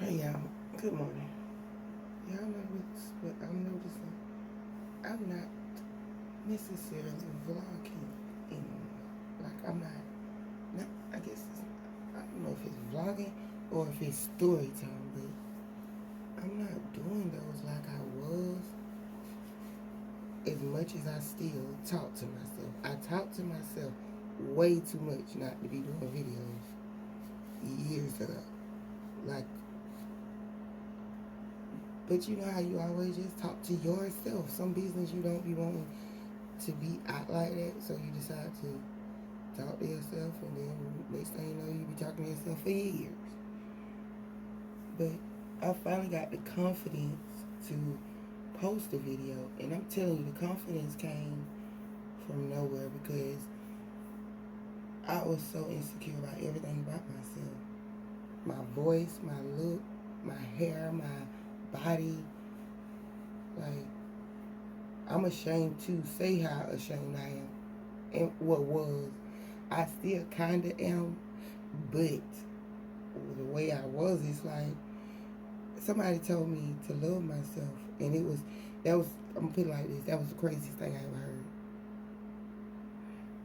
Hey y'all, good morning. Y'all know what I'm noticing? I'm not necessarily vlogging anymore. Like not I guess I don't know if it's vlogging or if it's story time, but I'm not doing those like I was as much as I still talk to myself. I talk to myself way too much not to be doing videos years ago. Like, but you know how you always just talk to yourself. Some business you don't be wanting to be out like that, so you decide to talk to yourself, and then next thing you know, you be talking to yourself for years. But I finally got the confidence to post a video, and I'm telling you, the confidence came from nowhere because I was so insecure about everything about myself. My voice, my look, my hair, my body. Like, I'm ashamed to say how ashamed I am. And what was, I still kind of am, but the way I was, it's like somebody told me to love myself, and I'm gonna put it like this, that was the craziest thing I ever heard.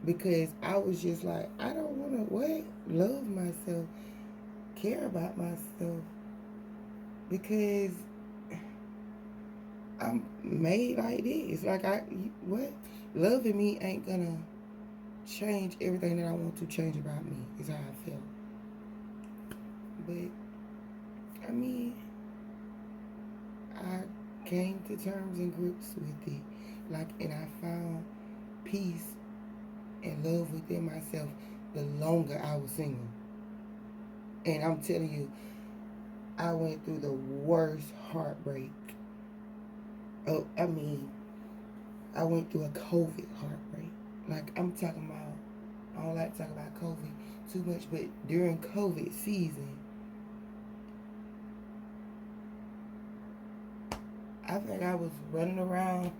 Because I was just like, I don't want to, what? Love myself, care about myself, because I'm made like this. Like, what? Loving me ain't gonna change everything that I want to change about me, is how I feel. But, I mean, I came to terms and grips with it. Like, and I found peace and love within myself the longer I was single. And I'm telling you, I went through the worst heartbreak. Oh, I went through a COVID heartbreak. Like, I'm talking about, I don't like to talk about COVID too much, but during COVID season, I think I was running around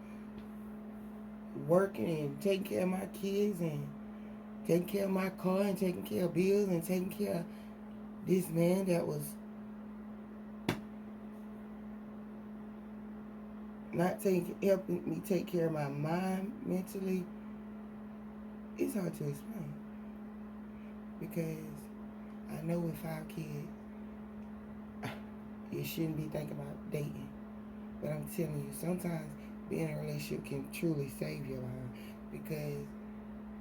working and taking care of my kids and taking care of my car and taking care of bills and taking care of this man that was not helping me take care of my mind mentally. It's hard to explain because I know with 5 kids, you shouldn't be thinking about dating. But I'm telling you, sometimes being in a relationship can truly save your life, because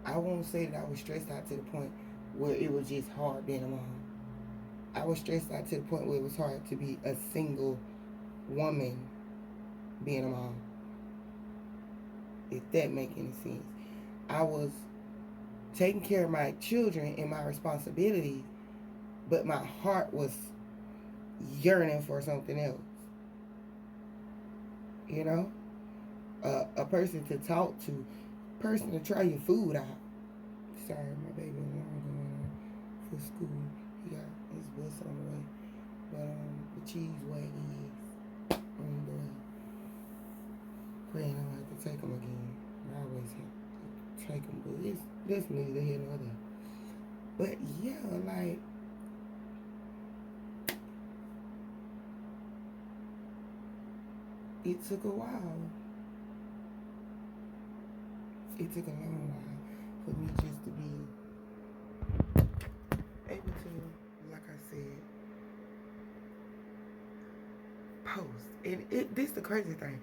I won't say that I was stressed out to the point where it was just hard being a mom. I was stressed out to the point where it was hard to be a single woman being a mom. If that make any sense. I was taking care of my children and my responsibilities, but my heart was yearning for something else. You know? A person to talk to, person to try your food out. Sorry, my baby alarm going on for school. He got his bus on the way. But the cheese wagon is on the way. Praying I don't have to take him again. I always have to take him, but that's neither here nor there. But yeah, like, it took a while. It took a long while for me just to be able to, like I said, post. And this the crazy thing.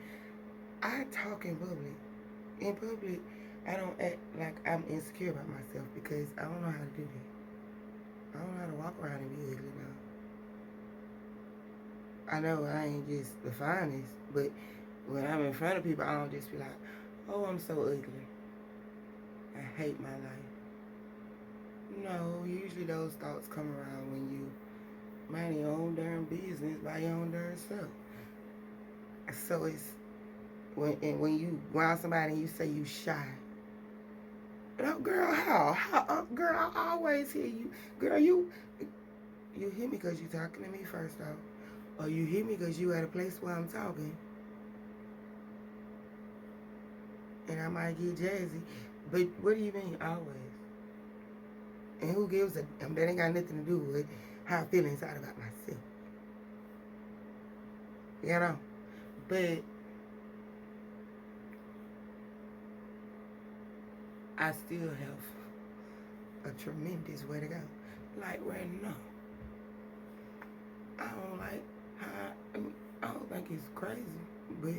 I talk in public. In public, I don't act like I'm insecure about myself because I don't know how to do that. I don't know how to walk around and be ugly now. I know I ain't just the finest, but when I'm in front of people, I don't just be like, oh, I'm so ugly. I hate my life. No, usually those thoughts come around when you mind your own darn business by your own darn self. So it's when you go out somebody and you say you shy. No, girl, how? Girl, I always hear you. Girl, you hear me because you talking to me first off, or you hear me because you at a place where I'm talking, and I might get jazzy. But what do you mean always? And who gives a? That ain't got nothing to do with how I feel inside about myself. you know. But I still have a tremendous way to go. Like right now, I don't like how, I don't think it's crazy, but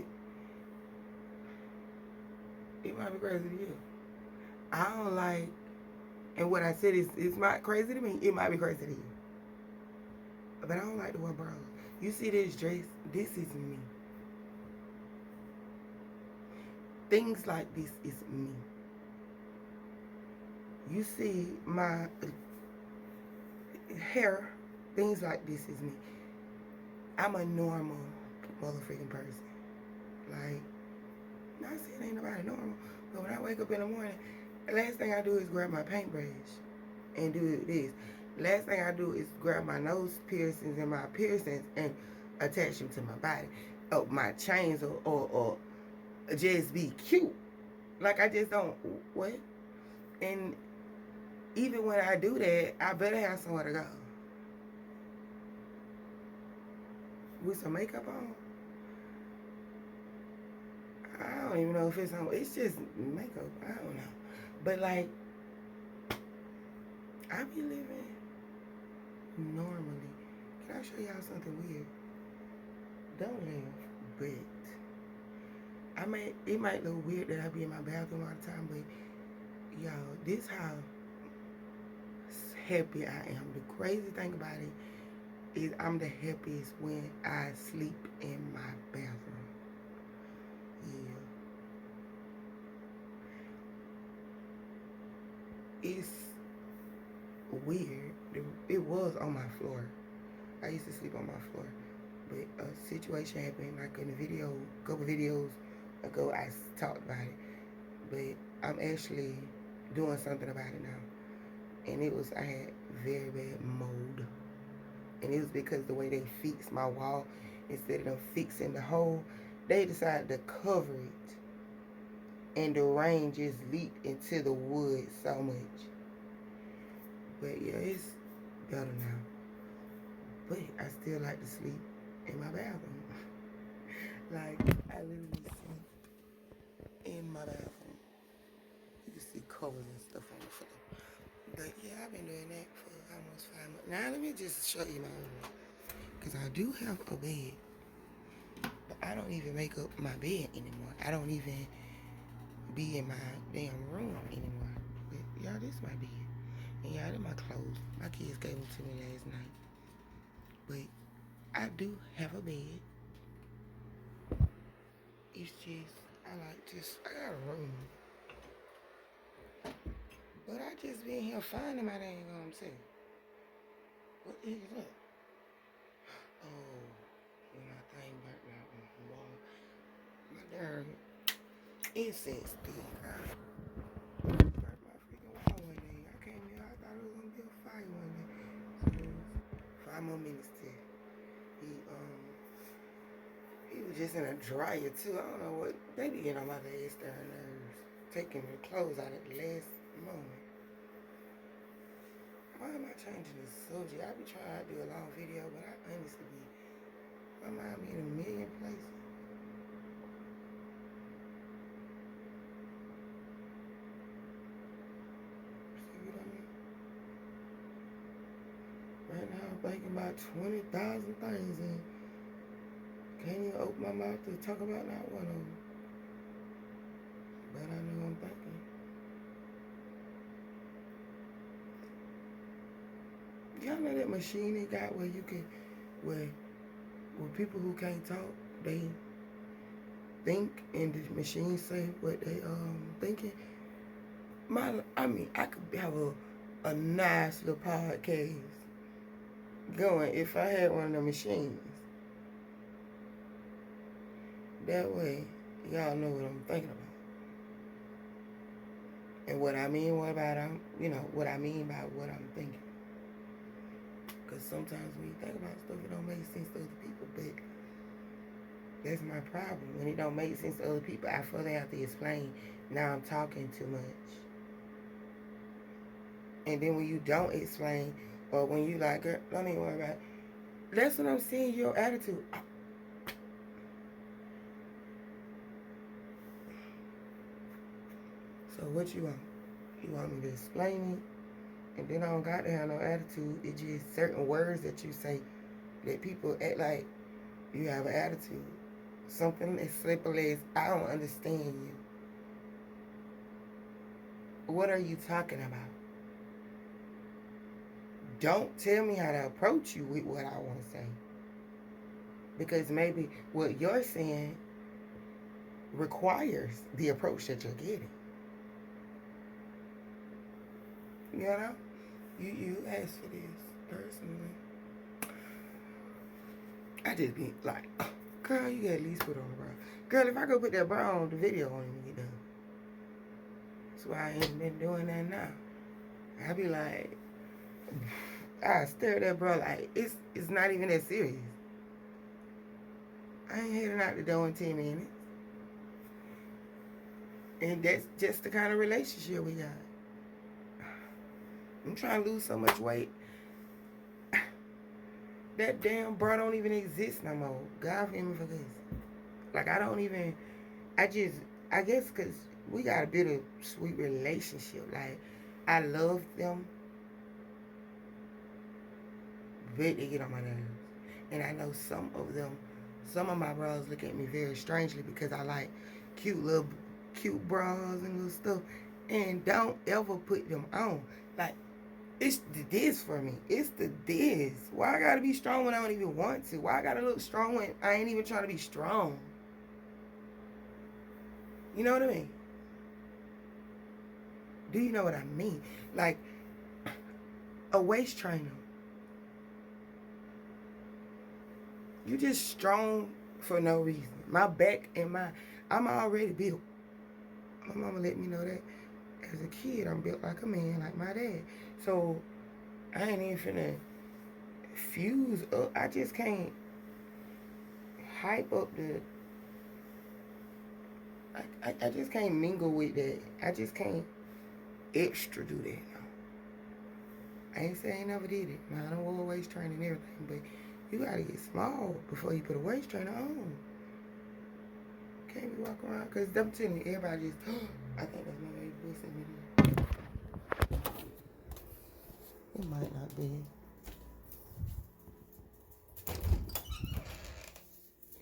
it might be crazy to you. I don't like, and what I said is, it's not crazy to me, it might be crazy to you. But I don't like the wear bras. You see this dress, this is me. Things like this is me. You see my hair, things like this is me. I'm a normal motherfucking person. Like, not saying ain't nobody normal, but when I wake up in the morning, the last thing I do is grab my paintbrush and do this. Last thing I do is grab my nose piercings and my piercings and attach them to my body. Oh, my chains or just be cute. Like, I just don't, what? And even when I do that, I better have somewhere to go. With some makeup on? I don't even know if it's on. It's just makeup. I don't know. But like, I be living normally. Can I show y'all something weird? Don't laugh, but it might look weird that I be in my bathroom all the time, but y'all, this how happy I am. The crazy thing about it is I'm the happiest when I sleep in my bathroom. Yeah. It's weird. It was on my floor. I used to sleep on my floor. But a situation happened, like in a video, a couple videos ago, I talked about it. But I'm actually doing something about it now. And I had very bad mold. And it was because the way they fixed my wall, instead of them fixing the hole, they decided to cover it. And the rain just leaked into the wood so much. But yeah, it's better now. But I still like to sleep in my bathroom. Like, I literally sleep in my bathroom. You can see covers and stuff on the floor. But yeah, I've been doing that for almost 5 months. Now let me just show you my room. Because I do have a bed. But I don't even make up my bed anymore. I don't even be in my damn room anymore. But y'all, this is my bed. And y'all, this my clothes. My kids gave them to me last night. But I do have a bed. It's just, I got a room. But I just been here finding my dang self. What is that? Oh, when my thing burnt out on the wall. My darn incense stick. I burnt my freaking wall one day. I came here, I thought it was gonna be a fire one day. So 5 more minutes till he was just in a dryer too. I don't know what, they be getting on my last darn nerves. Taking the clothes out at the last moment. Why am I changing the subject? I be trying to do a long video, but I honestly be, my mind be in a million places. See what I mean? Right now I'm thinking about 20,000 things and can't even open my mouth to talk about not one of them. But I know I'm thinking. Y'all know that machine they got where you can, where people who can't talk, they think and the machine say what they thinking. I could have a nice little podcast going if I had one of the machines. That way, y'all know what I'm thinking about. And what I mean, what I mean by what I'm thinking. Because sometimes when you think about stuff, it don't make sense to other people, but that's my problem. When it don't make sense to other people, I further have to explain, now I'm talking too much. And then when you don't explain, or when you like, girl, don't even worry about it. That's what I'm seeing, your attitude. So what you want? You want me to explain it? And then I don't got to have no attitude. It's just certain words that you say that people act like you have an attitude. Something as simple as, I don't understand you. What are you talking about? Don't tell me how to approach you with what I want to say. Because maybe what you're saying requires the approach that you're getting. You know? You asked for this, personally. I just be like, girl, you at least put on a bra. Girl, if I go put that bra on, the video won't even get done. That's why I ain't been doing that now. I be like, I stare at that bra like, it's not even that serious. I ain't heading out the door in 10 minutes. And that's just the kind of relationship we got. I'm trying to lose so much weight. That damn bra don't even exist no more. God forgive me for this. Like, I guess because we got a bit of sweet relationship. Like, I love them, but they get on my nerves. And I know some of my bras look at me very strangely because I like cute bras and little stuff. And don't ever put them on. Like, it's the this for me. It's the this. Why I gotta be strong when I don't even want to? Why I gotta look strong when I ain't even trying to be strong? You know what I mean? Do you know what I mean? Like, a waist trainer. You just strong for no reason. My back and I'm already built. My mama let me know that. As a kid, I'm built like a man, like my dad. So, I ain't even finna fuse up. I just can't hype up I just can't mingle with that. I just can't extra do that. No. I ain't say I ain't never did it. Now, I don't wear a waist trainer and everything, but you gotta get small before you put a waist trainer on. Can't be walking around, because I'm telling you, everybody just, I think that's my baby voice in me. It might not be.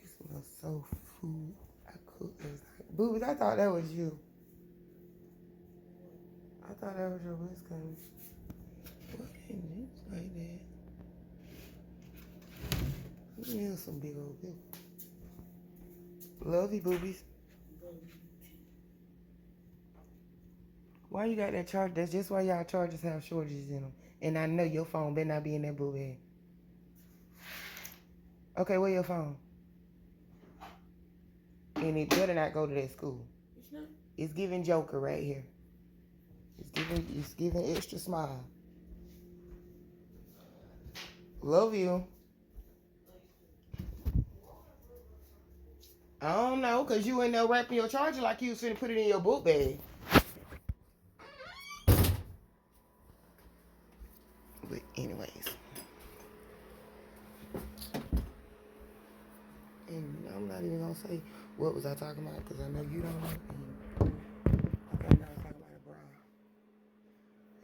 It smells so food. I cooked last night. Boobies, I thought that was you. I thought that was your whiskers. What can you like that? You need some big old people. Love you, boobies. Why you got that charge? That's just why y'all chargers have shortages in them. And I know your phone better not be in that boob head. Okay, where your phone? And it better not go to that school. It's not. It's giving Joker right here. It's giving extra smile. Love you. I don't know, because you in there wrapping your charger like you was finna put it in your book bag. But anyways. And I'm not even going to say what was I talking about, because I know you don't know. I think I was talking about a bra.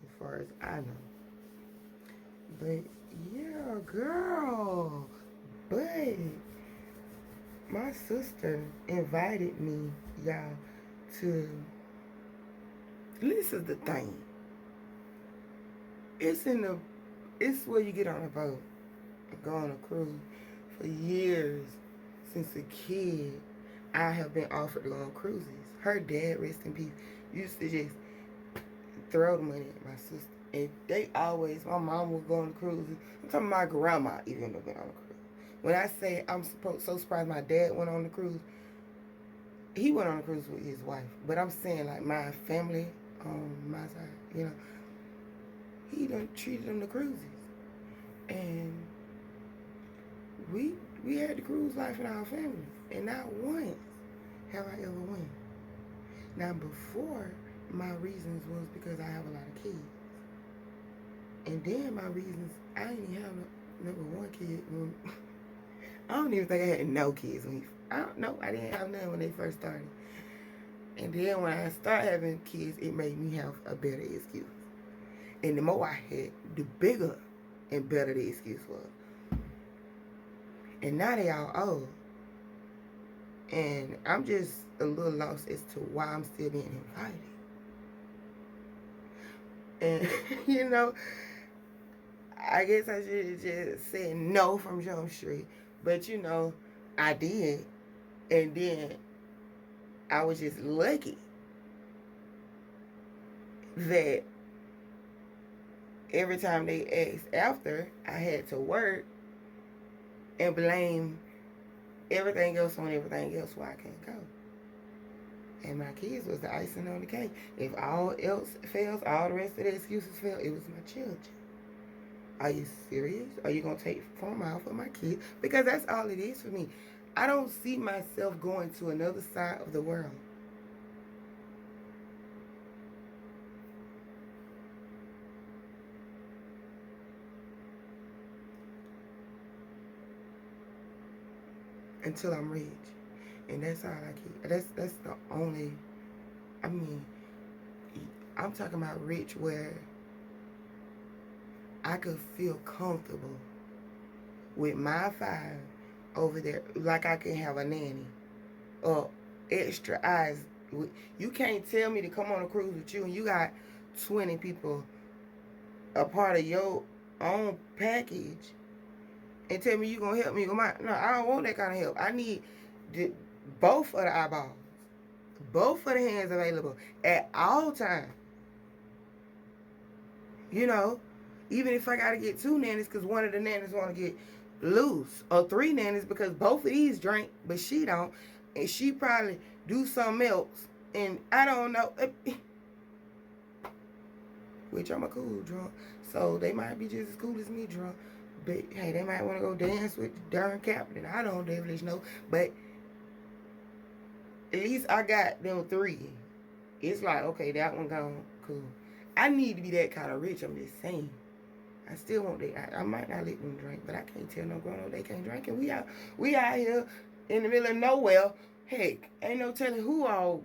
As far as I know. But yeah, girl. But my sister invited me, y'all, to, this is the thing. It's where you get on a boat and go on a cruise. For years, since a kid, I have been offered to go on cruises. Her dad, rest in peace, used to just throw the money at my sister. And they always, my mom would go on the cruises. I'm talking my grandma even been on a cruise. When I say I'm so surprised my dad went on the cruise, he went on a cruise with his wife. But I'm saying, like, my family on my side, you know, he done treated them to cruises. And we had the cruise life in our family. And not once have I ever went. Now, before, my reasons was because I have a lot of kids. And then my reasons, I didn't even have number one kid. I don't even think I had no kids. I didn't have none when they first started. And then when I started having kids, it made me have a better excuse. And the more I had, the bigger and better the excuse was. And now they all old. And I'm just a little lost as to why I'm still being invited. And, you know, I guess I should have just said no from Jump Street. But, you know, I did. And then I was just lucky that every time they asked after, I had to work and blame everything else on everything else why I can't go. And my kids was the icing on the cake. If all else fails, all the rest of the excuses fail, it was my children. Are you serious? Are you going to take from out for my kids? Because that's all it is for me. I don't see myself going to another side of the world. Until I'm rich. And that's all I keep. That's the only, I mean, I'm talking about rich where I could feel comfortable with my 5 over there. Like I can have a nanny or extra eyes. You can't tell me to come on a cruise with you and you got 20 people a part of your own package and tell me you going to help me. No, I don't want that kind of help. I need both of the eyeballs, both of the hands available at all times. You know, even if I got to get 2 nannies because one of the nannies want to get loose, or 3 nannies because both of these drink, but she don't, and she probably do something else, and I don't know, which I'm a cool drunk, so they might be just as cool as me drunk, but hey, they might want to go dance with the darn captain. I don't devilish know, but at least I got them 3. It's like, okay, that one gone, cool. I need to be that kind of rich, I'm just saying. I still want that. I might not let them drink, but I can't tell no grown up they can't drink. And we out here in the middle of nowhere. Heck, ain't no telling who all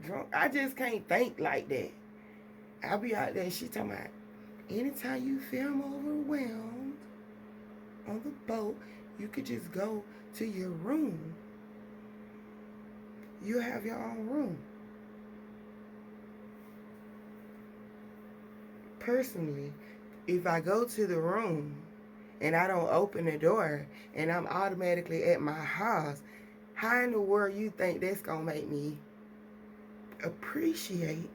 drunk. I just can't think like that. I'll be out there and she talking about, anytime you feel overwhelmed on the boat, you could just go to your room. You have your own room. Personally, if I go to the room and I don't open the door and I'm automatically at my house, how in the world you think that's going to make me appreciate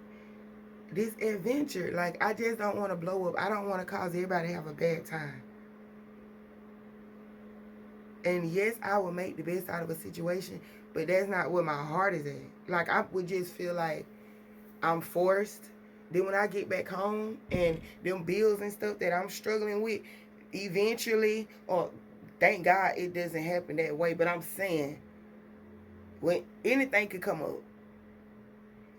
this adventure? Like, I just don't want to blow up. I don't want to cause everybody to have a bad time. And yes, I will make the best out of a situation, but that's not where my heart is at. Like, I would just feel like I'm forced. Then when I get back home and them bills and stuff that I'm struggling with, eventually, or thank God it doesn't happen that way, but I'm saying, when anything could come up.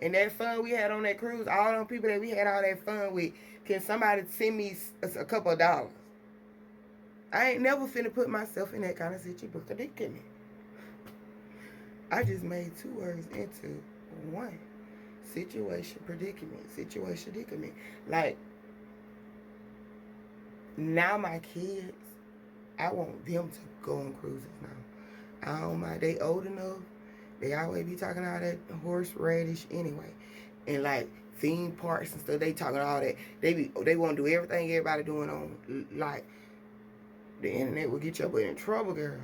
And that fun we had on that cruise, all them people that we had all that fun with, can somebody send me a couple of dollars? I ain't never finna put myself in that kind of situation. I just made 2 words into one. Situation, predicament. Like, now my kids, I want them to go on cruises now. I don't mind. They old enough. They always be talking all that horseradish anyway. And like theme parks and stuff, they talking all that. They want to do everything everybody doing on, like, the internet will get your butt in trouble, girl.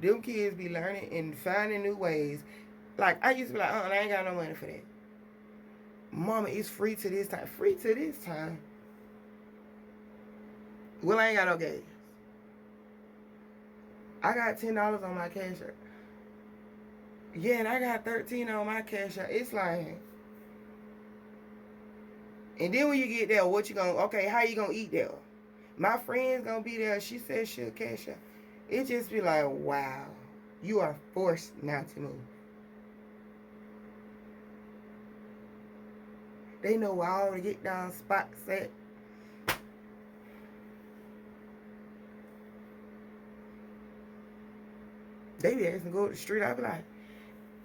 Them kids be learning and finding new ways. Like, I used to be like, I ain't got no money for that. Mama, it's free to this time. Free to this time? Well, I ain't got no gas. I got $10 on my cash app. Yeah, and I got 13 on my cash app. It's like, and then when you get there, what you gonna, okay, how you gonna eat there? My friend's gonna be there. She said she'll cash out. It just be like, wow, you are forced not to move. They know where all the get down spots at. They be asking to go to the street. I be like,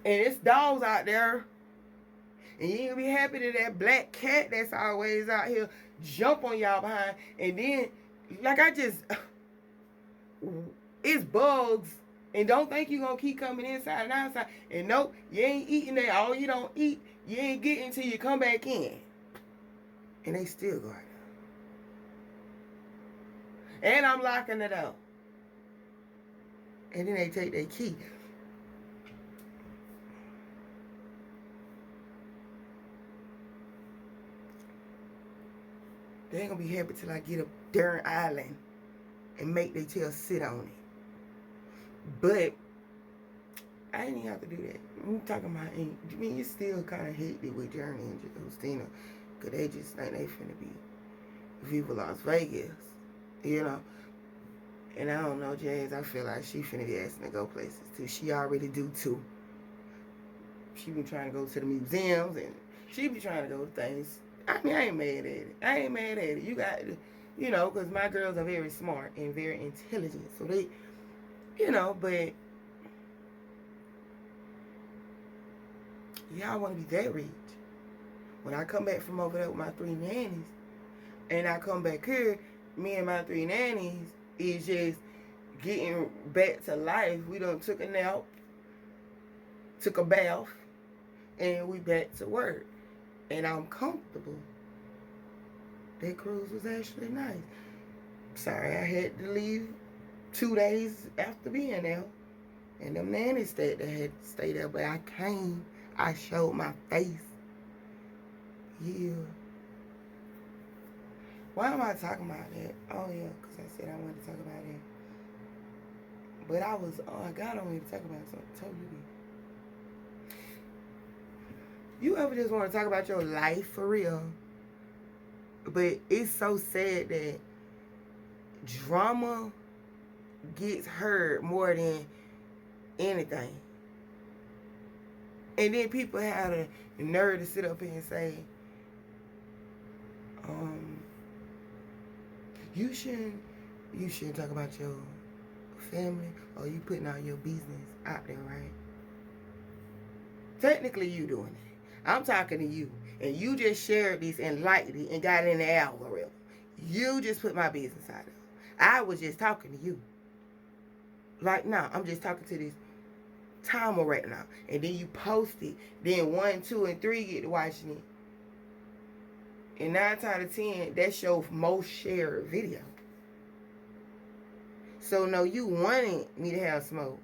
And it's dogs out there. And you ain't gonna be happy that that black cat that's always out here jump on y'all behind. And then, like it's bugs. And don't think you gonna keep coming inside and outside. And nope, you ain't eating that. All you don't eat, you ain't getting till you come back in. And they still go out there. And I'm locking it up. And then they take their key. They ain't gonna be happy till I get a darn island and make their tail sit on it. But I ain't even have to do that. I'm talking about, I mean, you still kind of hate it with Journey and Justina, because they just think they finna be Viva Las Vegas, you know. And I don't know, Jazz, I feel like she finna be asking to go places too. She already do too. She be trying to go to the museums and she be trying to go to things. I mean, I ain't mad at it. I ain't mad at it. You got to, you know, because my girls are very smart and very intelligent. So they, you know, but y'all want to be that rich. When I come back from over there with my 3 nannies, and I come back here, me and my 3 nannies is just getting back to life. We done took a nap, took a bath, and we back to work. And I'm comfortable. That cruise was actually nice. Sorry, I had to leave 2 days after being there. And them nannies stayed there, had to stay there. But I came. I showed my face. Yeah. Why am I talking about that? Oh, yeah, because I said I wanted to talk about that. But I got on here to talk about something totally different. You ever just want to talk about your life for real? But it's so sad that drama gets heard more than anything. And then people have the nerve to sit up here and say, you shouldn't talk about your family, or you putting all your business out there, right? Technically, you doing it. I'm talking to you, and you just shared this and liked it and got it in the algorithm. You just put my business out there. I was just talking to you. Like, now, I'm just talking to this timer right now. And then you post it. Then 1, 2, and 3 get to watching it. And 9 out of 10, that's your most shared video. So, no, you wanted me to have smoke.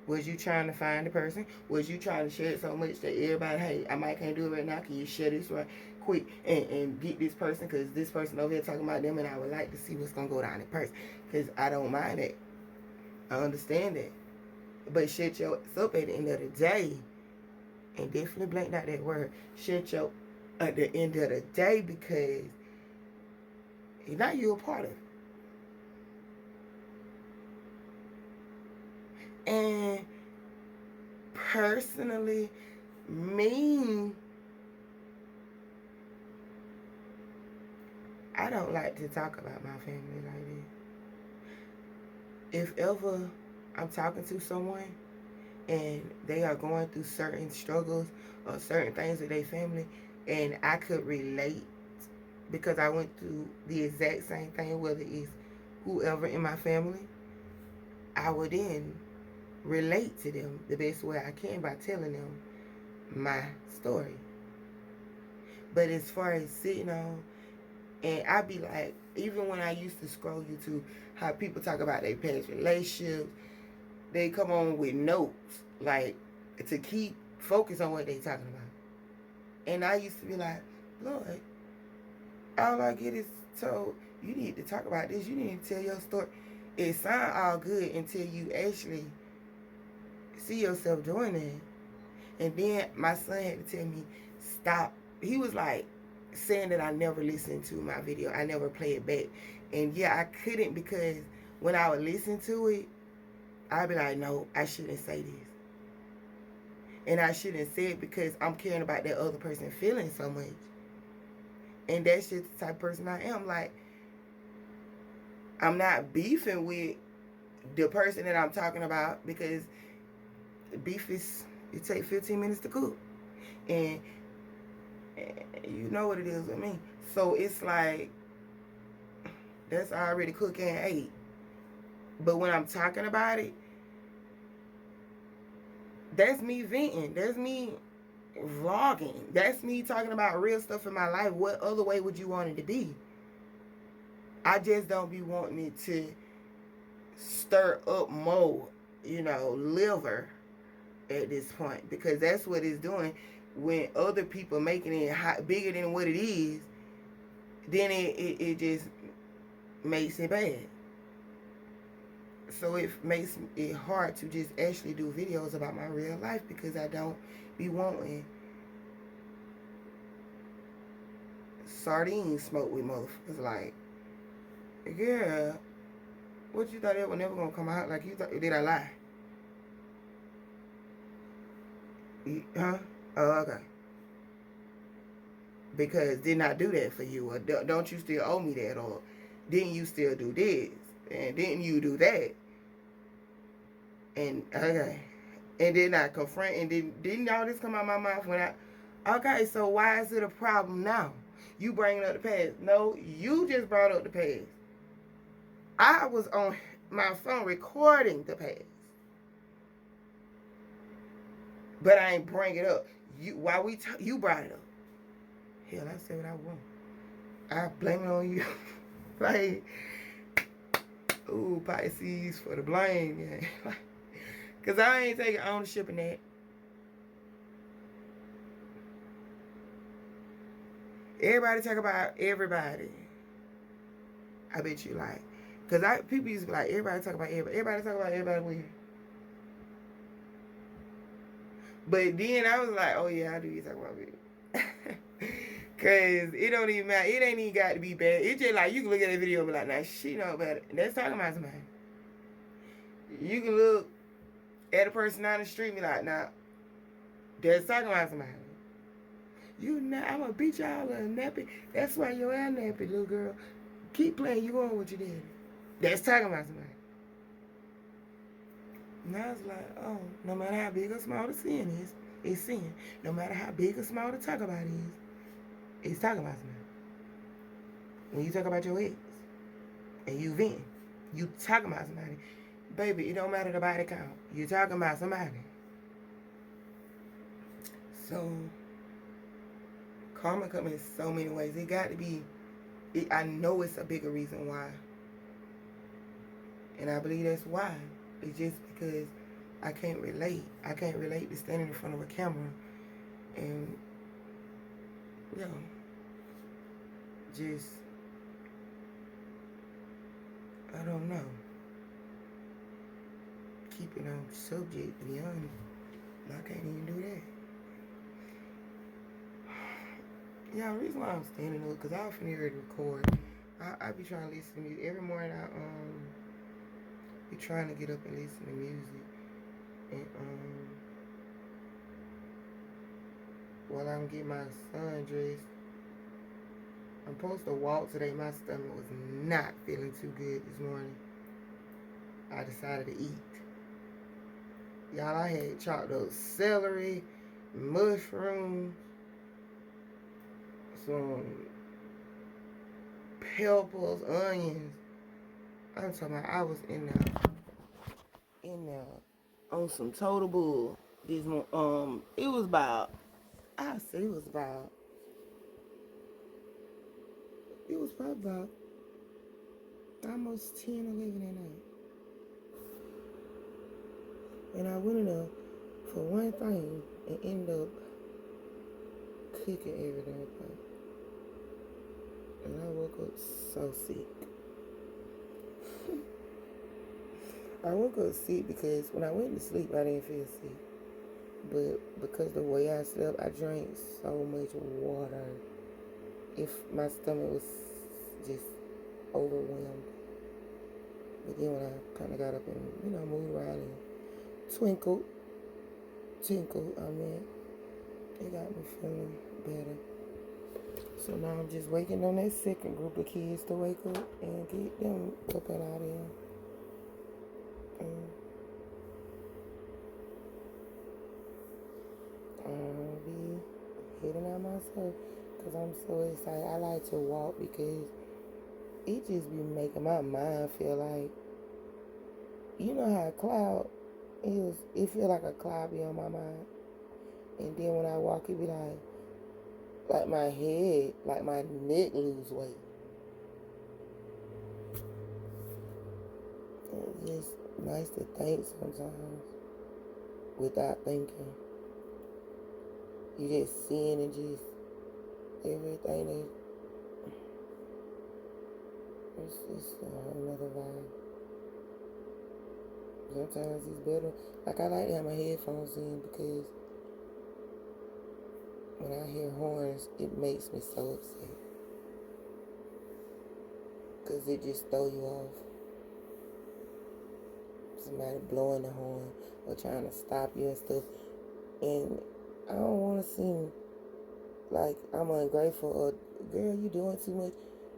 Was you trying to find the person? Was you trying to share it so much that everybody, hey, I might can't do it right now. Can you share this right quick and get this person? Because this person over here talking about them, and I would like to see what's going to go down in person. Because I don't mind that. I understand that. But shut your ass up at the end of the day. And definitely blank out that word. Shut your at the end of the day, because now you're a part of it. And personally, me, I don't like to talk about my family like this. If ever I'm talking to someone and they are going through certain struggles or certain things with their family, and I could relate because I went through the exact same thing, whether it's whoever in my family, I would then relate to them the best way I can by telling them my story. But as far as sitting on, and I be like, even when I used to scroll YouTube, how people talk about their past relationships, they come on with notes, like, to keep focus on what they talking about. And I used to be like, Lord, all I get is told, you need to talk about this, you need to tell your story. It sounds all good until you actually see yourself doing it. And then my son had to tell me, stop. He was like saying that I never listened to my video. I never play it back. And yeah, I couldn't, because when I would listen to it, I'd be like, no, I shouldn't say this. And I shouldn't say it because I'm caring about that other person feeling so much. And that's just the type of person I am. Like, I'm not beefing with the person that I'm talking about, because beef it take 15 minutes to cook. And you know what it is with me. So it's like, that's already cooked and ate. But when I'm talking about it, that's me venting. That's me vlogging. That's me talking about real stuff in my life. What other way would you want it to be? I just don't be wanting it to stir up more, liver at this point. Because that's what it's doing. When other people making it hot, bigger than what it is, then it just makes it bad. So it makes it hard to just actually do videos about my real life, because I don't be wanting sardines smoked with motherfuckers. Like, girl, what you thought that was never gonna come out? Like, you thought, did I lie? Huh? Oh, okay. Because didn't I do that for you? Or don't you still owe me that? Or didn't you still do this? And didn't you do that? And okay. And then I confront, and didn't all this come out my mouth when okay, so why is it a problem now? You bringing up the past. No, you just brought up the past. I was on my phone recording the past. But I ain't bring it up. You brought it up. Hell, I said what I want. I blame it on you. Like, ooh, Pisces for the blame, yeah. Because I ain't taking ownership in that. Everybody talk about everybody. I bet you like. Because people used to be like, everybody talk about everybody. Everybody talk about everybody weird. But then I was like, oh yeah, I do talk about weird. Because it don't even matter. It ain't even got to be bad. It's just like, you can look at that video and be like, nah, she know better. That's talking about somebody. You can look at a person down the street and be like, nah, that's talking about somebody. I'm going to beat y'all a nappy. That's why your ass nappy, little girl. Keep playing. You going with your daddy. That's talking about somebody. Now it's like, oh, no matter how big or small the sin is, it's sin. No matter how big or small the talk about is, it's talking about somebody. When you talk about your ex and you vent, you talking about somebody. Baby, it don't matter the body count. You talking about somebody. So, karma comes in so many ways. It got to be, I know it's a bigger reason why. And I believe that's why. It's just because I can't relate. I can't relate to standing in front of a camera and, just, I don't know. Keep it on subject, to be honest. I can't even do that. Yeah, the reason why I'm standing up, because I often hear it record. I be trying to listen to music. Every morning I be trying to get up and listen to music. And while I'm getting my son dressed, I'm supposed to walk today. My stomach was not feeling too good this morning. I decided to eat. Y'all, I had chopped up celery, mushrooms, some peppers, onions. I'm talking about I was in there on some total bull. This one, it was about, I say it was probably about almost 10, 11 at night. And I went in there for one thing and ended up cooking everything. And I woke up so sick. I woke up sick because when I went to sleep, I didn't feel sick. But because the way I slept, I drank so much water. If my stomach was just overwhelmed. But then when I kind of got up and, moved around and tinkled, it got me feeling better. So now I'm just waiting on that second group of kids to wake up and get them up and out of here. myself because I'm so excited. I like to walk because it just be making my mind feel like, you know how a cloud is, it feel like a cloud be on my mind. And then when I walk, it be like my head, like my neck lose weight. It's just nice to think sometimes without thinking. You just seeing and just everything is, it's just another vibe. Sometimes it's better. Like, I like to have my headphones in because when I hear horns, it makes me so upset. Because it just throw you off. Somebody blowing the horn or trying to stop you and stuff. And I don't want to seem like I'm ungrateful or, girl, you doing too much.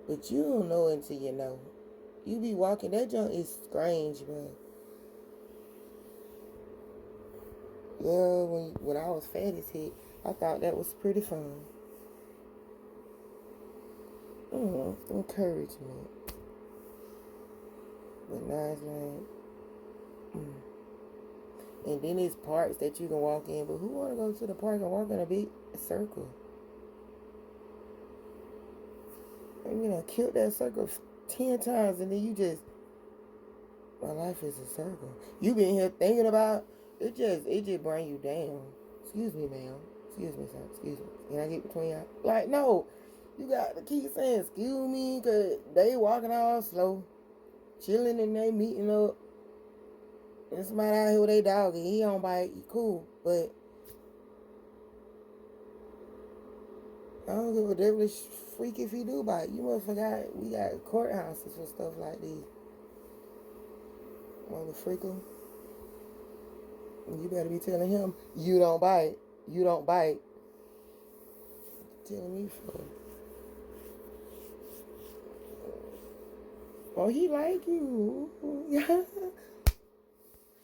But you don't know until you know. You be walking, that junk is strange, bro. Yeah, when I was fat as heck, I thought that was pretty fun. Encouragement. But now it's like, And then there's parks that you can walk in, but who want to go to the park and walk in a big circle? And you know, killed that circle 10 times, and then you just, my life is a circle. You been here thinking about it, just bring you down. Excuse me, ma'am. Excuse me, sir. Excuse me. Can I get between y'all? Like, no. You got to keep saying, excuse me, because they walking all slow, chilling and they meeting up. And somebody out here with their dog and he don't bite, he cool. But I don't give a devilish freak if he do bite. You must forgot we got courthouses for stuff like this. Mother freaker. You better be telling him, you don't bite. You don't bite. Telling me for. Oh, he like you.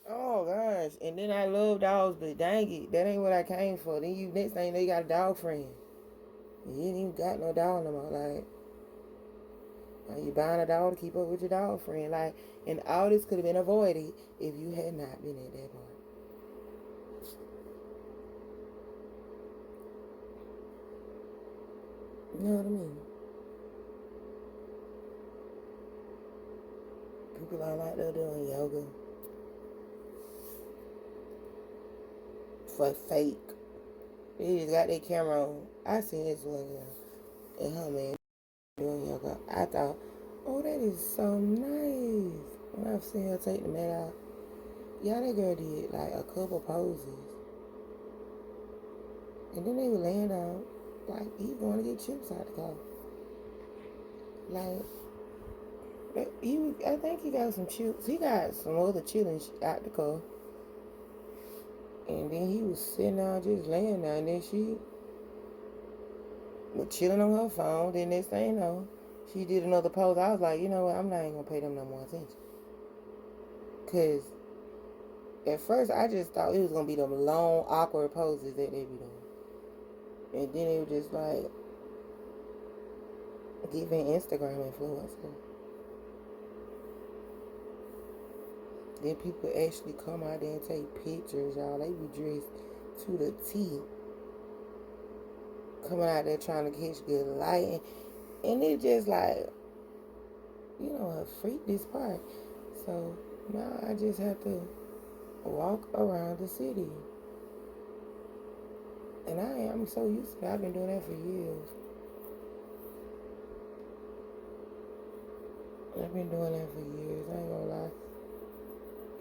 Oh gosh. And then I love dogs, but dang it, that ain't what I came for. Then you next thing they got a dog friend. You ain't even got no dog no more. Like, are you buying a dog to keep up with your dog friend? Like, and all this could have been avoided if you had not been at that part. You know what I mean? People are like they're doing yoga for fake. They just got their camera on. I seen this one girl and her man doing yoga. I thought, oh, that is so nice. When I've seen her take the mat out, yeah, that girl did like a couple poses, and then they were laying down like he going to get chips out the car. Like, I think he got some chips. He got some other chillin' out the car. And then he was sitting down, just laying down. And then she was chilling on her phone. Then next thing you know, she did another pose. I was like, you know what? I'm not even going to pay them no more attention. Because at first, I just thought it was going to be them long, awkward poses that they be doing. And then it was just like giving Instagram influencer. Then people actually come out there and take pictures, y'all. They be dressed to the T. Coming out there trying to catch good light. And it just like, you know, a freak this part. So now I just have to walk around the city. And I'm so used to it. I've been doing that for years. I've been doing that for years. I ain't gonna lie.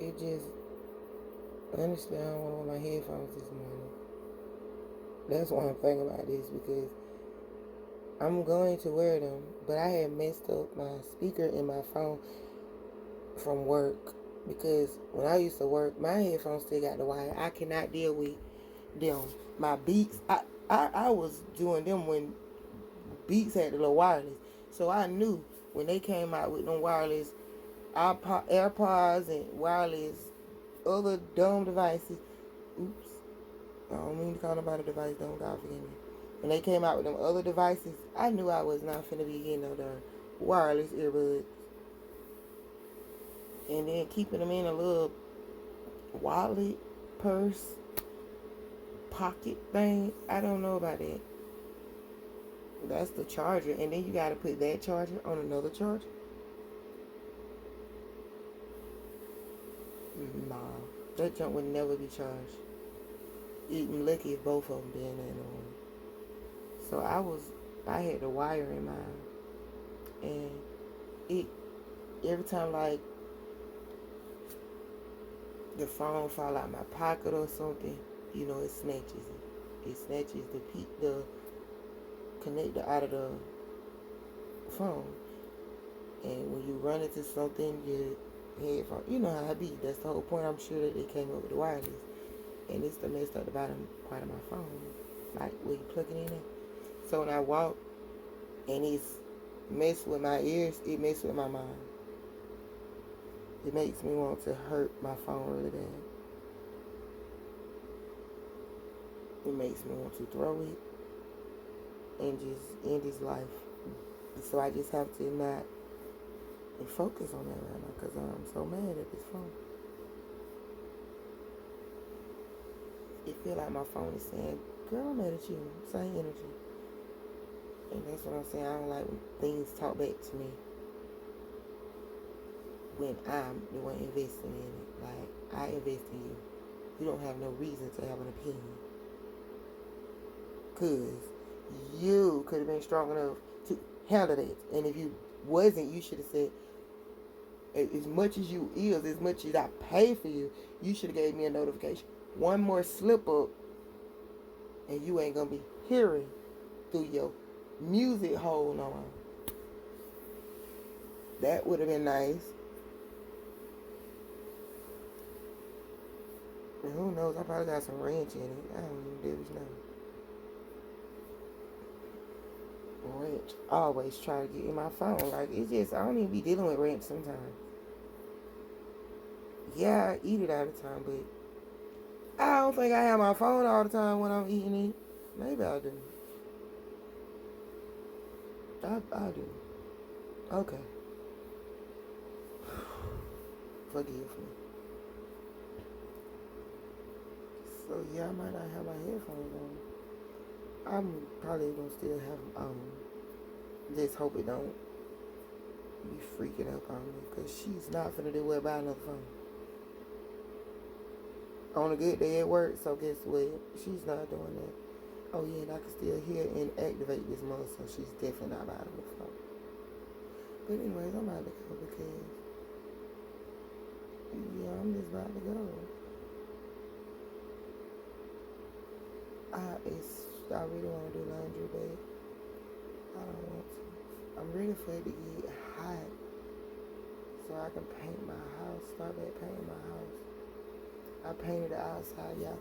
It just, honestly, I don't want to wear my headphones this morning. That's why I'm thinking about this, because I'm going to wear them, but I had messed up my speaker in my phone from work, because when I used to work, my headphones still got the wire. I cannot deal with them. My Beats, I was doing them when Beats had the little wireless, so I knew when they came out with them wireless AirPods and wireless other dumb devices. Oops. I don't mean to call nobody a device, don't God forgive me. when they came out with them other devices, I knew I was not finna be getting no darn wireless earbuds. And then keeping them in a little wallet, purse, pocket thing. I don't know about that. That's the charger. And then you gotta put that charger on another charger. Nah, that junk would never be charged. Even lucky if both of them being in the room. So I had the wire in mine. And it, every time like the phone fall out my pocket or something, you know, it snatches it. It snatches the connector out of the phone. And when you run into something, your headphone, you know how I be. That's the whole point. I'm sure that they came up with the wireless. And it's the messed up the bottom part of my phone. Like where you plug it in there. So when I walk and it's messed with my ears, it messes with my mind. It makes me want to hurt my phone really bad. It makes me want to throw it and just end his life. So I just have to not focus on that right now because I'm so mad at this phone. It feel like my phone is saying, girl, I'm mad at you. Same energy. And that's what I'm saying. I don't like when things talk back to me when I'm the one investing in it. Like, I invest in you. You don't have no reason to have an opinion. Because you could have been strong enough to handle it. And if you wasn't, you should have said, as much as you is, as much as I pay for you, you should have gave me a notification. One more slip up, and you ain't going to be hearing through your music hole no more. That would have been nice. And who knows? I probably got some ranch in it. I don't even do know. Ranch. I always try to get in my phone. Like, it's just, I don't even be dealing with ranch sometimes. Yeah, I eat it all the time, but I don't think I have my phone all the time when I'm eating it. Maybe I do. I do. Okay. Forgive me. So yeah, I might not have my headphones on. I'm probably gonna still have them on. Just hope it don't be freaking up on me, cause she's not finna do what buy another phone. On a good day at work, so guess what? She's not doing that. Oh yeah, and I can still hear and activate this muscle. She's definitely not buying another phone. But anyways, I'm about to go because yeah, I'm just about to go. I really want to do laundry, but I don't want to. I'm ready for it to get hot so I can paint my house. Start back painting my house. I painted the outside, y'all,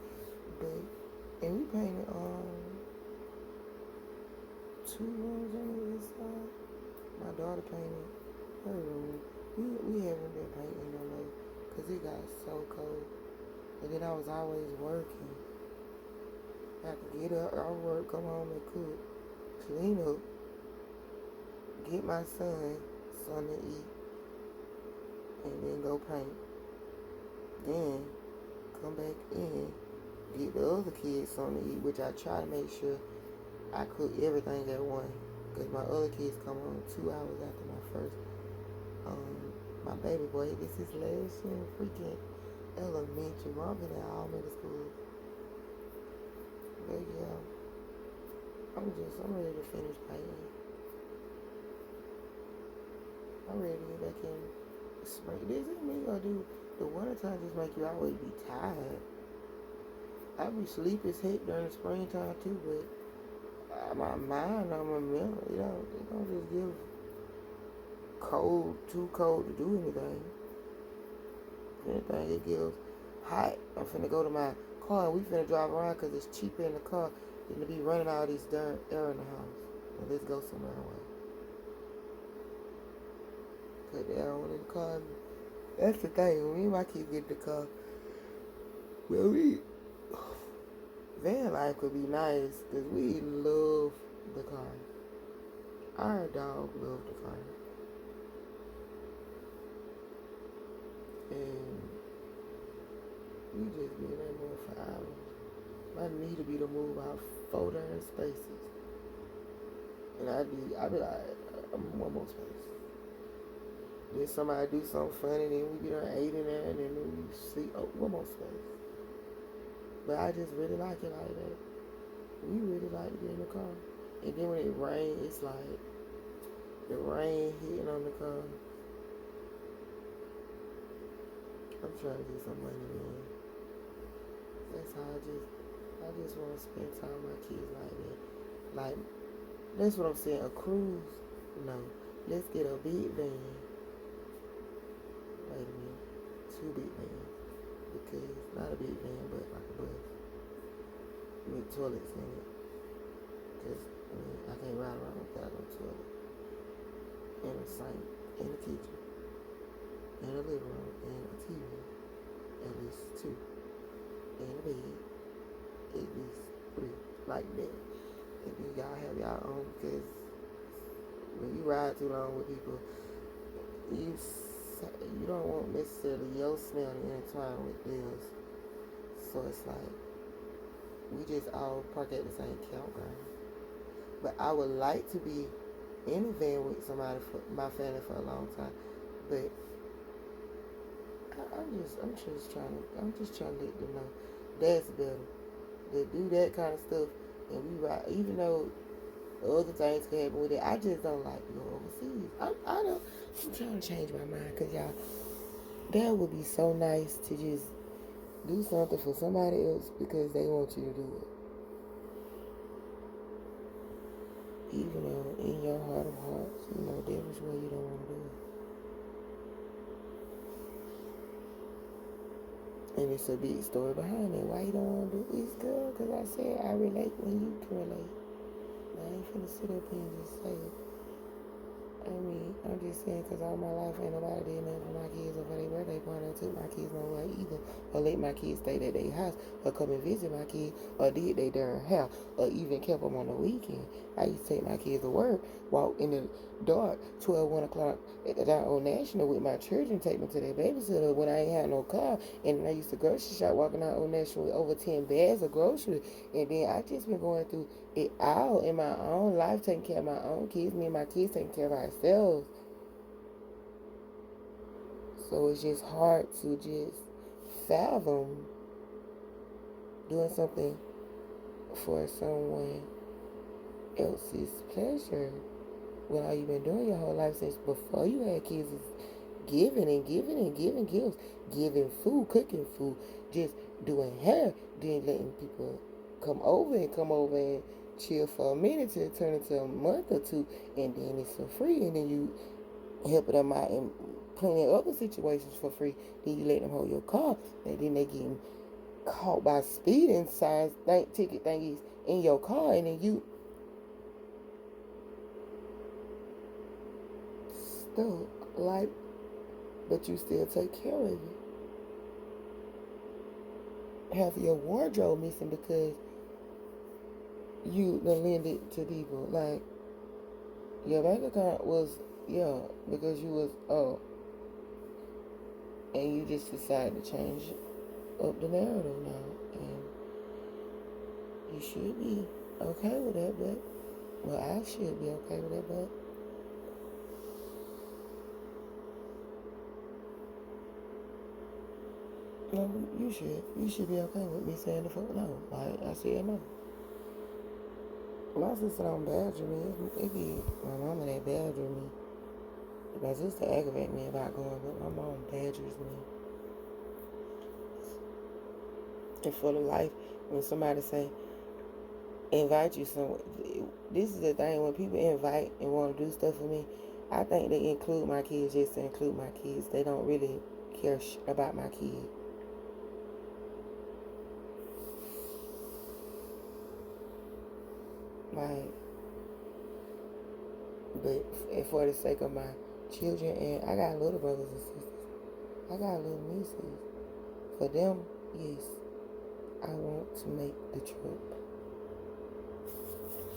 and we painted 2 rooms on the inside. My daughter painted her room. We haven't been painting no more because it got so cold. And then I was always working. I had to get up, I work, come home and cook, clean up, get my son something to eat, and then go paint. Then come back in, get the other kids something to eat, which I try to make sure I cook everything at once. Because my other kids come on 2 hours after my first. My baby boy, this is last year freaking elementary. Mom been at all middle school. But yeah, I'm ready to finish painting. I'm ready to get back in spring. Does it mean or do the wintertime just make you always be tired? I be sleepy as heck during the springtime too, but my mind, I'm a mental, it don't just give too cold to do anything. If anything, it gives hot. I'm finna go to my car and we finna drive around because it's cheaper in the car than to be running all these darn air in the house. Well, let's go somewhere away. Put the air on in the car. That's the thing. When me and my kids get in the car, well, we Van life could be nice because we love the car. Our dog loved the car. And we just be in that move for hours. My need to be to move out 4 darn spaces. And I'd be like, I'm one more space. Then somebody do something funny, then we get our 8 in there, and then we see, oh, one more space. But I just really like it like that. We really like to get in the car. And then when it rains, it's like the rain hitting on the car. I'm trying to get some money, man. That's how I just want to spend time with my kids like that. Like, that's what I'm saying. A cruise? No. Let's get a big van. Wait a minute. 2 big vans. Because, not a big van, but like a bus. With toilets in it. Because, I can't ride around without no toilet. And a sink. And a kitchen. And a living room. And a TV. At least 2. And a bed. At least 3. Like that. And then y'all have y'all own, because when you ride too long with people, you don't want necessarily your smell to intertwine with theirs. So it's like we just all park at the same campground. But I would like to be in a van with somebody, for my family, for a long time. But I'm just trying to let them know that's better. To do that kind of stuff, and we ride, even though other things can happen with it. I just don't like to go overseas. I'm trying to change my mind, because y'all, that would be so nice to just do something for somebody else because they want you to do it. Even though in your heart of hearts, there's where you don't want to do it. And it's a big story behind it. Why you don't want to do it? It's good, because I said I relate when you can relate. I ain't finna sit up here and just say it. I mean, I'm just saying, because all my life ain't nobody did nothing for my kids or for their birthday party, or took my kids nowhere either, or let my kids stay at their house, or come and visit my kids, or did they darn hair, or even kept them on the weekend. I used to take my kids to work, walk in the dark, 12, 1 o'clock at the darn Old National with my children, take them to their babysitter when I ain't had no car, and I used to grocery shop, walking out Old National with over 10 bags of groceries, and then I just been going through it all in my own life, taking care of my own kids, me and my kids taking care of ourselves. So it's just hard to just fathom doing something for someone else's pleasure when all you've been doing your whole life since before you had kids is giving and giving and giving gifts, giving food, cooking food, just doing hair, then letting people come over and chill for a minute to turn into a month or 2, and then it's for free, and then you help them out in plenty of other situations for free. Then you let them hold your car, and then they getting caught by speeding signs, ticket thingies in your car, and then you stuck, like, but you still take care of it. Half of your wardrobe missing because you done lend it to people. Like, your bank account was, because you was, and you just decided to change up the narrative now. And you should be okay with that, but, I should be okay with that, but no, you should be okay with me saying the fuck no. Like, I said no. My sister don't badger me. It be my mama that badger me. My sister aggravate me about going, but my mom badgers me. And for the life, when somebody say, invite you somewhere, this is the thing, when people invite and want to do stuff for me, I think they include my kids just to include my kids. They don't really care about my kids. Like, but for the sake of my children, and I got little brothers and sisters, I got little nieces. For them, yes, I want to make the trip.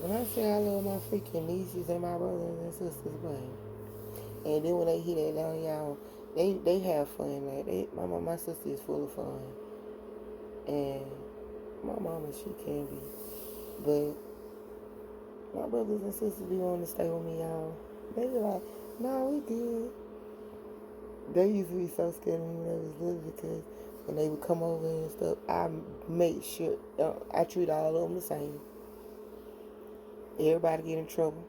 When I say I love my freaking nieces and my brothers and sisters, baby. And then when they hear that down, y'all, they have fun. Like my sister is full of fun, and my mama, she can be, but my brothers and sisters be wanting to stay with me, y'all. They be like, "No, we good." They used to be so scared of me when they was little because when they would come over and stuff, I make sure I treat all of them the same. Everybody get in trouble,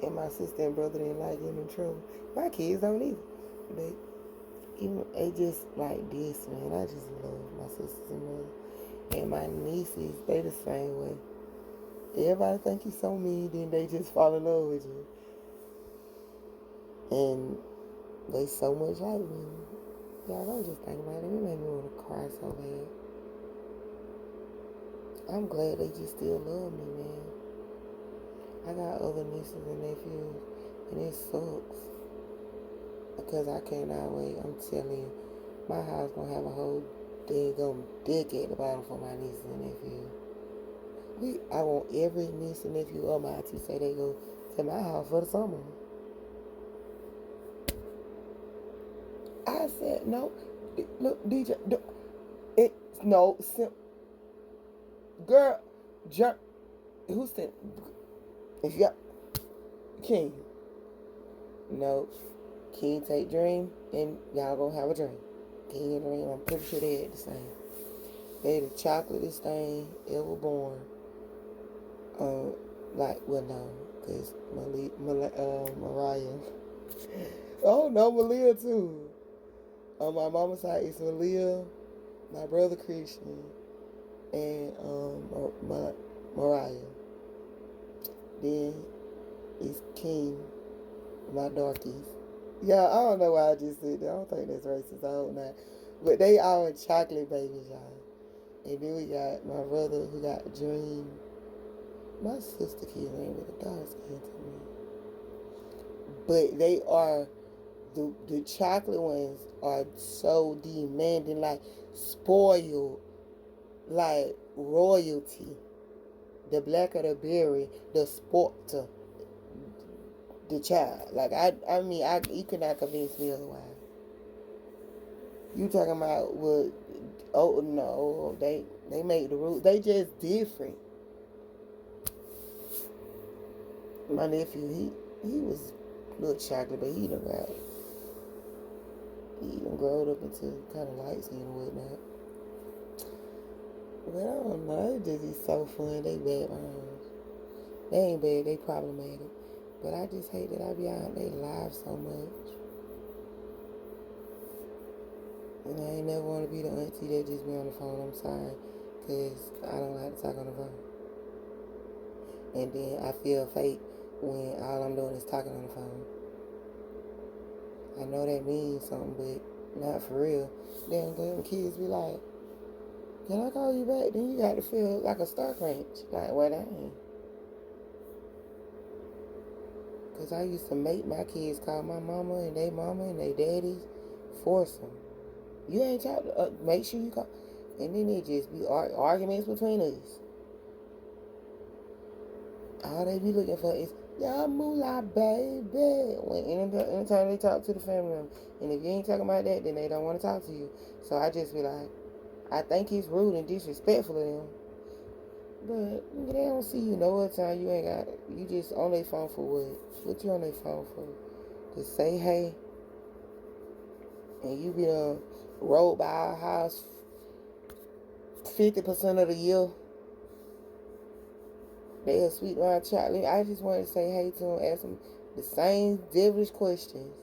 and my sister and brother didn't like getting in trouble. My kids don't either, but even they just like this, man. I just love my sisters and brothers, and my nieces. They the same way. Everybody think you so mean, then they just fall in love with you, and they so much like me. Y'all don't just think about it. It made me want to cry so bad. I'm glad they just still love me, man. I got other nieces and nephews, and it sucks because I cannot wait. I'm telling you, my house gonna have a whole daggone dick at the bottom for my nieces and nephews. I want every niece and nephew of mine to say they go to my house for the summer. I said no. Look, DJ, it's no. Girl, who said? If y'all, King, no, King take Dream, and y'all gonna have a dream. King and Dream, I'm pretty sure they had the same. They the chocolatest thing ever born. Well, no, cause Mariah. Oh no, Malia too. On my mama's side, it's Malia, my brother Christian, and Mariah. Then it's King, my darkies. Yeah, I don't know why I just said that. I don't think that's racist. I hope not. But they all chocolate babies, y'all. And then we got my brother who got Dream. My sister kid ain't with a dark skin to me. But they are, the chocolate ones are so demanding, like spoiled, like royalty. The blacker the berry, the sporter, the child. Like I mean, you cannot convince me otherwise. You talking about what? Oh no, they make the rules. They just different. My nephew, he was a little chocolate, but he done growed up into kind of light skin and whatnot. But I don't know, it just is so fun. They bad behinds. They ain't bad, they problematic. But I just hate that I be out their lives so much. And I ain't never want to be the auntie that just be on the phone. I'm sorry, because I don't like to talk on the phone. And then I feel fake when all I'm doing is talking on the phone. I know that means something, but not for real. Then them kids be like, "Can I call you back?" Then you got to feel like a star crunch. Like, what I ain't. Because I used to make my kids call my mama and they daddies, force them. You ain't talk. Make sure you call. And then it just be arguments between us. All they be looking for is, "Y'all moolah, baby." Anytime they talk to the family member. And if you ain't talking about that, then they don't want to talk to you. So I just be like, I think it's rude and disrespectful of them. But they don't see you no other time. You ain't got it. You just on their phone for what? What you on their phone for? To say hey. And you be rolled by our house 50% of the year. They a sweet round chocolate. I just wanted to say hey to them, ask them the same devilish questions,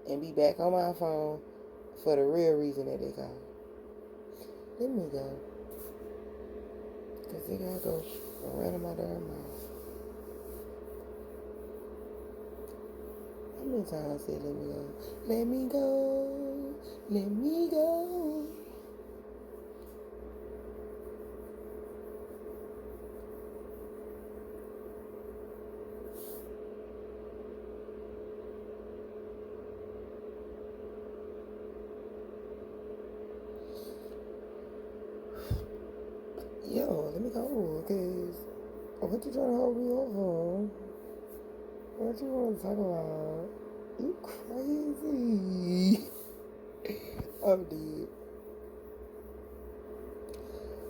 and be back on my phone for the real reason that they call. Let me go. Because they gotta go run in my damn mouth. How many times I said let me go? Let me go. Let me go. go, cause what you trying to hold me up for? What you want to talk about? You crazy. I'm dead.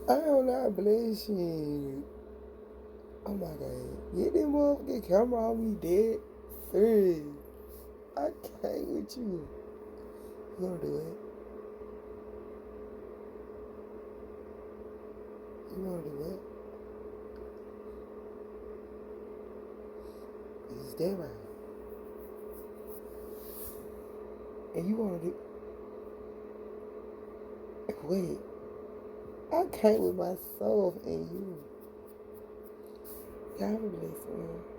I am not blushing. Oh my god. Get them motherfucking camera on me dead serious. I can't with you. You gonna do it? You gonna do it? Is that right? And you wanna do wait. I can't with myself and you. Y'all have a blessed one.